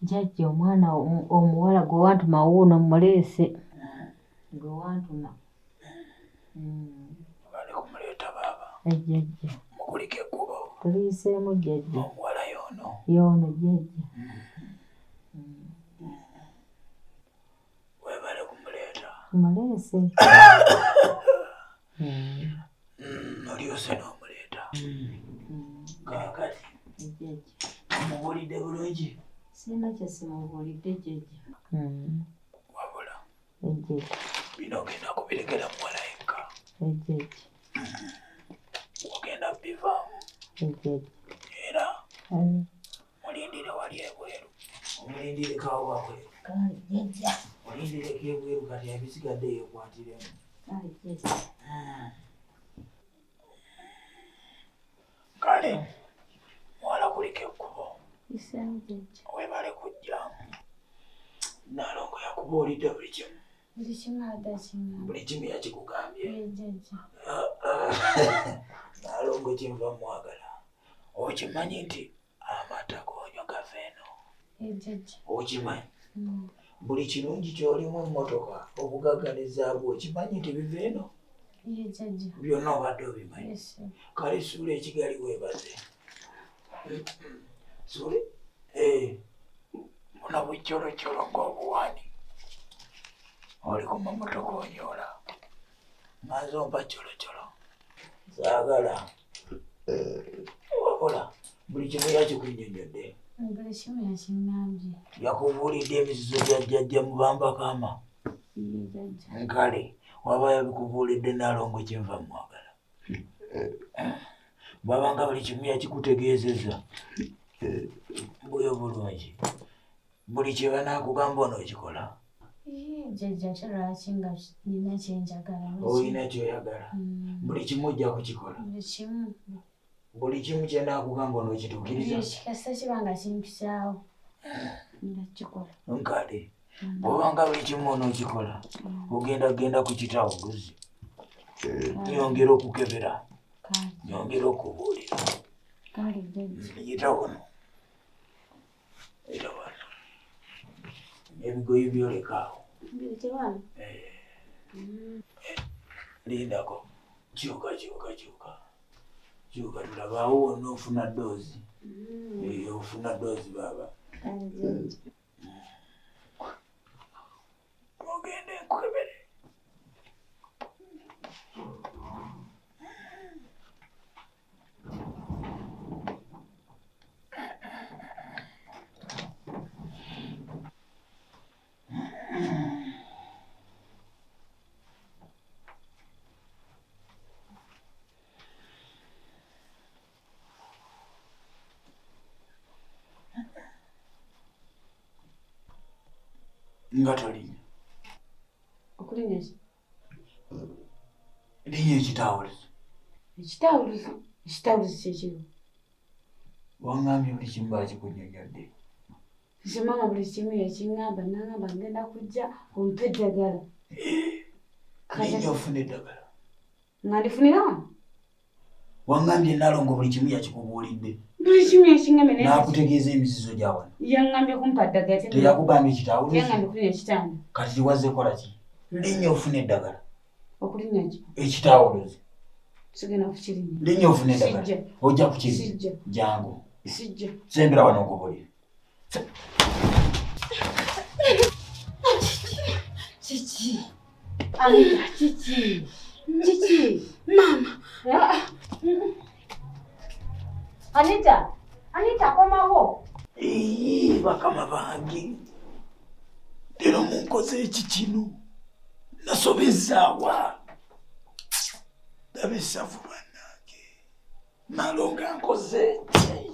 Jjajja omwana omuwala gwe wantuma wuuno mmuleese. Gwe wantuma. Bali kumuleeta baaba. Jjajja. Mukulike ekkubo. Tuliyiseemu jjajja. Omuwala y'ono. Y'ono jjajja. Weebale kumuleeta. Mmuleese. Olyose n'omuleeta. Kaakati. Jjajja. Mubuulidde bulungi? Sirina kye simubuulidde jjajja. Wabula. Jjajja. Bino ogenda kubirekera muwala yekka. Jjajja. Ogenda bivaamu. Jjajja. Era mulindire wali ebweru. Omulindire kaawo wabweru. Kale jjajja. Olindireko ebweru kati ebisigadde yeekwatiremu. Kale jjajja. Kale muwala kuliko ekkubo. Iseemu jjajja. Weebale kujja. Nalongo yakubuulidde buli kimu. Buli kimu adda kimu. Buli kimu yakikugambye. Jjajja. Nalongo kyenva mwagala. Okimanyi nti amata gonyo gava eno. Jjajja. Okimanyi? Buli kirungi ky'olimu emmotoka obugagga ne zaabu okimanyi nti biva eno? Jjajja. Byonna obadde obimanyi. Kale suula ekigali weebaze. Suule? Buno bucoloocolo ng'obuwani. Oli ku mamotoka onyoola. Maze ompa colocolo. Saagala. Wabula buli kimu yakikunnyonnyodde. Buli kimu yakiŋŋambye. Yakubuulidde emizizo gya jjajja mu bambakama. Jjajja. Nkale waba yabikubuulidde Nalongo kyenva mwagala. Bw'abanga buli kimu yakikutegeezezza. Mbuyo bulungi. Buli kye banaakugamba onookikola. Jjajja lwaki nga nina kye njagala. Olina ky'oyagala. Buli kimu ojja kukikola. Buli kimu. Buli kimu kye naakugamba onookituukiriza. Kikasa kiba nga kimpisaawo. Ndakikola. Nkale bw'obanga buli kimu onookikola ogenda ku kitawuluzi. Nyongera okukebera. Nyongera okubuulira. Kale jjajja. Yita wano. Yita wano. Ebigoyi byoleka awo. Mbireke wano? Lindako. Kyuka. Kyuka tulaba awo wonna ofuna ddoozi. Ofuna ddoozi baaba. Ogende nkukebere. Nga tolinya. Okulinya ki? Linya ekitawuluzi. Ekitawuluzi? Ekitawuluzi kyekiro. Waŋŋambye buli kimu bakikunnyonnyodde. Nsimanga buli kimu yakiŋŋamba n'aŋŋamba ngenda kujja ompe eddagala. Linya ofuna eddagala. Nga ndifunira wano? Waŋŋambye Nalongo buli kimu yakikubuulidde. Buli kimu yakiŋŋambye naye. N'akutegeeza emizizo gya wano. Yaŋŋambye kumpa ddagala. Teyakugambye ekitawuluzi? Yaŋŋambye kulinya ekitanda. Kati kiwaze kola ki? Linya ofuna eddagala. Okulinya ki? Ekitawuluzi. Sigenda kukirinya. Linya ofuna eddagala. Sijja. Ojja kukirinya. Sijja. Jangu. Sijja. Sembera wano nkubulire. Kiki? Anita, kiki? Kiki? Mama. Anita, komawo. Bakama bange. Leero munkoze eki kino. Nasobezaawa. Ndaba essavu bannange. Nalongo nkoze ki?